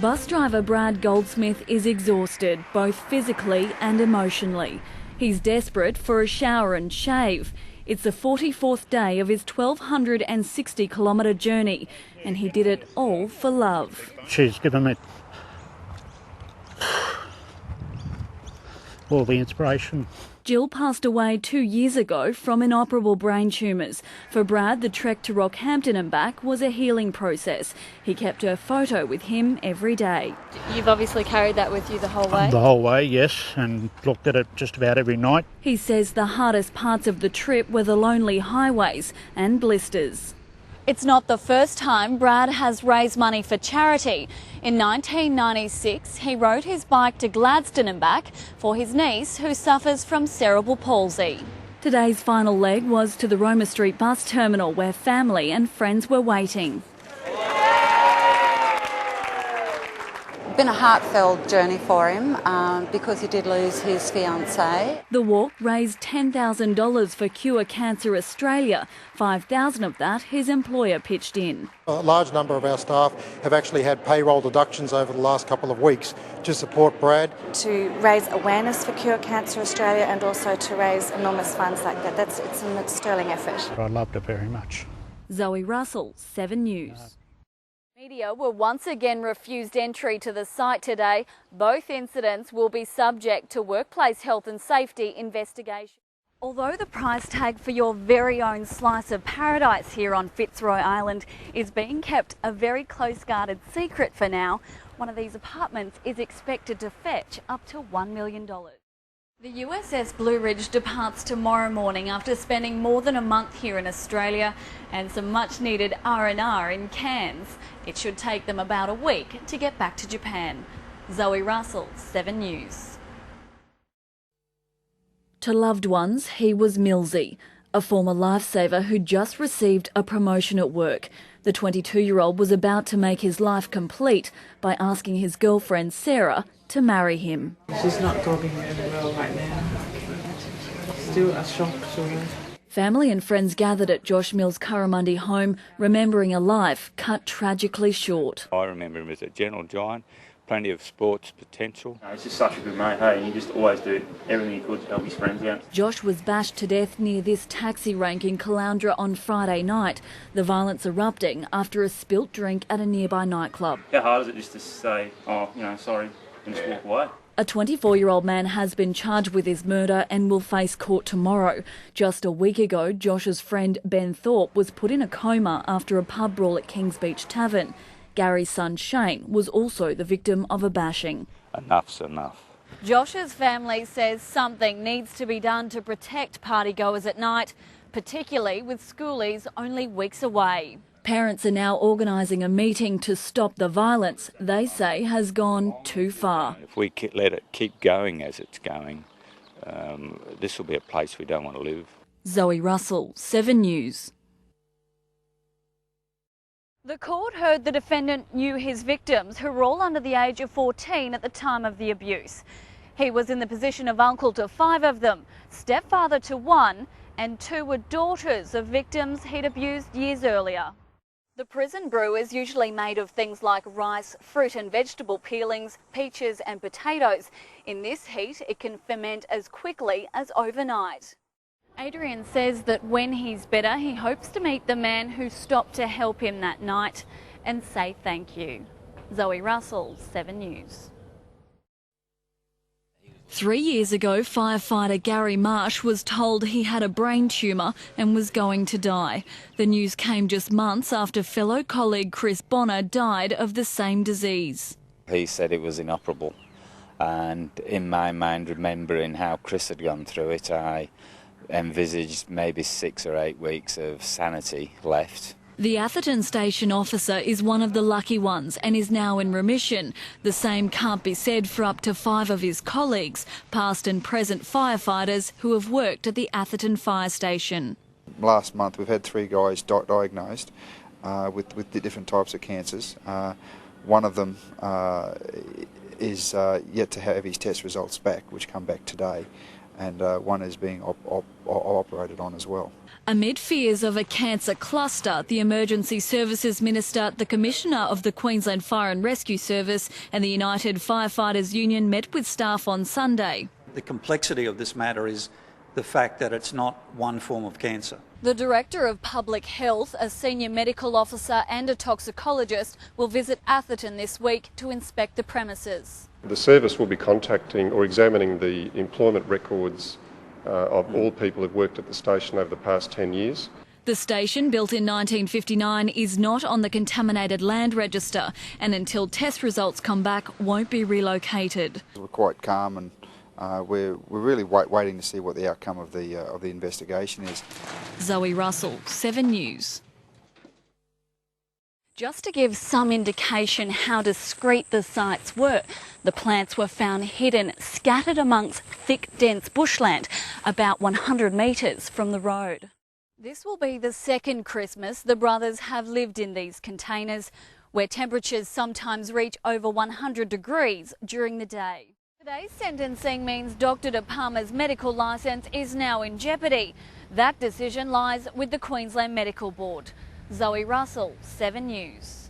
Bus driver Brad Goldsmith is exhausted, both physically and emotionally. He's desperate for a shower and shave. It's the 44th day of his 1,260-kilometre journey, and he did it all for love. She's given me all the inspiration. Jill passed away 2 years ago from inoperable brain tumours. For Brad, the trek to Rockhampton and back was a healing process. He kept her photo with him every day. You've obviously carried that with you the whole way? The whole way, yes, and looked at it just about every night. He says the hardest parts of the trip were the lonely highways and blisters. It's not the first time Brad has raised money for charity. In 1996, he rode his bike to Gladstone and back for his niece, who suffers from cerebral palsy. Today's final leg was to the Roma Street bus terminal, where family and friends were waiting. It's been a heartfelt journey for him because he did lose his fiancée. The walk raised $10,000 for Cure Cancer Australia. 5,000 of that his employer pitched in. A large number of our staff have actually had payroll deductions over the last couple of weeks to support Brad. To raise awareness for Cure Cancer Australia and also to raise enormous funds like that. It's a sterling effort. I loved it very much. Zoe Russell, 7 News. Media were once again refused entry to the site today. Both incidents will be subject to workplace health and safety investigation. Although the price tag for your very own slice of paradise here on Fitzroy Island is being kept a very close guarded secret for now, one of these apartments is expected to fetch up to $1 million. The USS Blue Ridge departs tomorrow morning after spending more than a month here in Australia and some much needed R&R in Cairns. It should take them about a week to get back to Japan. Zoe Russell, 7 News. To loved ones, he was Millsy, a former lifesaver who just received a promotion at work. The 22-year-old was about to make his life complete by asking his girlfriend Sarah to marry him. She's not coping really well right now. Still a shock to her. Family and friends gathered at Josh Mill's Curramundi home, remembering a life cut tragically short. I remember him as a gentle giant, plenty of sports potential. He's just such a good mate, hey, and he just always do everything he could to help his friends out. Josh was bashed to death near this taxi rank in Caloundra on Friday night, the violence erupting after a spilt drink at a nearby nightclub. How hard is it just to say, oh, sorry, and just walk away? A 24-year-old man has been charged with his murder and will face court tomorrow. Just a week ago, Josh's friend Ben Thorpe was put in a coma after a pub brawl at Kings Beach Tavern. Gary's son Shane was also the victim of a bashing. Enough's enough. Josh's family says something needs to be done to protect partygoers at night, particularly with schoolies only weeks away. Parents are now organising a meeting to stop the violence they say has gone too far. If we let it keep going as it's going, this will be a place we don't want to live. Zoe Russell, 7 News. The court heard the defendant knew his victims, who were all under the age of 14 at the time of the abuse. He was in the position of uncle to 5 of them, stepfather to 1, and 2 were daughters of victims he'd abused years earlier. The prison brew is usually made of things like rice, fruit and vegetable peelings, peaches and potatoes. In this heat, it can ferment as quickly as overnight. Adrian says that when he's better, he hopes to meet the man who stopped to help him that night and say thank you. Zoe Russell, 7 News. 3 years ago, firefighter Gary Marsh was told he had a brain tumour and was going to die. The news came just months after fellow colleague Chris Bonner died of the same disease. He said it was inoperable, and in my mind, remembering how Chris had gone through it, I envisaged maybe 6 or 8 weeks of sanity left. The Atherton station officer is one of the lucky ones and is now in remission. The same can't be said for up to 5 of his colleagues, past and present firefighters who have worked at the Atherton fire station. Last month we've had 3 guys diagnosed with the different types of cancers. One of them is yet to have his test results back, which come back today. and one is being operated on as well. Amid fears of a cancer cluster, the Emergency Services Minister, the Commissioner of the Queensland Fire and Rescue Service and the United Firefighters Union met with staff on Sunday. The complexity of this matter is the fact that it's not one form of cancer. The Director of Public Health, a senior medical officer and a toxicologist will visit Atherton this week to inspect the premises. The service will be contacting or examining the employment records of all people who've worked at the station over the past 10 years. The station, built in 1959, is not on the contaminated land register and until test results come back won't be relocated. We're quite calm and we're really waiting to see what the outcome of the investigation is. Zoe Russell, 7 News. Just to give some indication how discreet the sites were, the plants were found hidden, scattered amongst thick, dense bushland, about 100 metres from the road. This will be the second Christmas the brothers have lived in these containers, where temperatures sometimes reach over 100 degrees during the day. Today's sentencing means Dr. De Palma's medical licence is now in jeopardy. That decision lies with the Queensland Medical Board. Zoe Russell, 7 News.